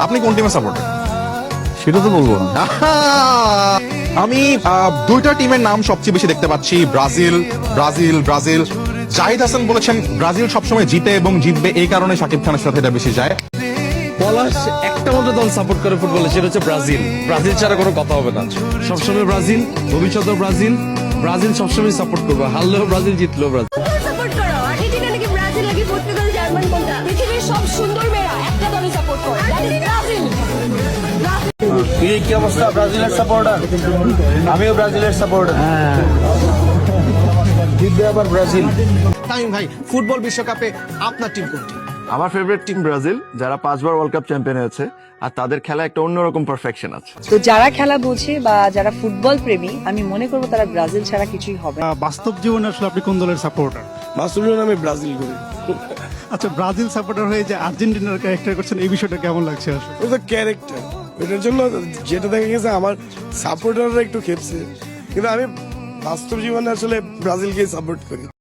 আপনি কোন টিমের সাপোর্টার? সেটা তো বলবো না। আমি দুইটা টিমের নাম সবচেয়ে বেশি দেখতে পাচ্ছি, Brazil Brazil Brazil. Zahid Hasan বলেছেন ব্রাজিল সবসময় জিতে এবং জিতবে, এই কারণে শাকিব খানের সাথে এটা বেশি যায়। পলাশ একটা মাত্র দল সাপোর্ট করে ফুটবলে, সেটা হচ্ছে ব্রাজিল। ব্রাজিল ছাড়া কোনো কথা হবে না। সবসময় ব্রাজিল, ভবিষ্যতেও ব্রাজিল। ব্রাজিল সবসময় সাপোর্ট করবে, হারলেও ব্রাজিল, জিতলেও ব্রাজিল। সাপোর্ট করো, আর্জেন্টিনা নাকি ব্রাজিল নাকি পর্তুগাল জার্মান কোনটা? পৃথিবীর সব সুন্দর মেয়েরা একটা দলই সাপোর্ট করে, ব্রাজিল। কি অবস্থা? ব্রাজিলের সাপোর্টার, আমিও ব্রাজিলের সাপোর্টার। জিতবে আবার ব্রাজিল। তামিম ভাই, ফুটবল বিশ্বকাপে আপনার টিম কোনটি? আমার ফেভারিট টিম ব্রাজিল, যারা 5 বার ওয়ার্ল্ড কাপ চ্যাম্পিয়ন হয়েছে, আর তাদের খেলা একটা অন্যরকম পারফেকশন আছে। তো যারা খেলা বোঝে বা যারা ফুটবল প্রেমী, আমি মনে করবো তারা ব্রাজিল ছাড়া কিছুই হবে না। বাস্তব জীবনে আসলে আপনি কোন দলের সাপোর্টার? মাসুলুন, আমি ব্রাজিল করি। আচ্ছা, ব্রাজিল সাপোর্টার হয়ে যে আর্জেন্টিনার ক্যারেক্টার করছেন, এই বিষয়টা কেমন লাগছে আসলে? ওটা ক্যারেক্টার, এটার জন্য যেটা দেখা গেছে আমার সাপোর্টাররা একটু খেপছে, কিন্তু আমি বাস্তব জীবনে আসলে ব্রাজিলকে সাপোর্ট করি।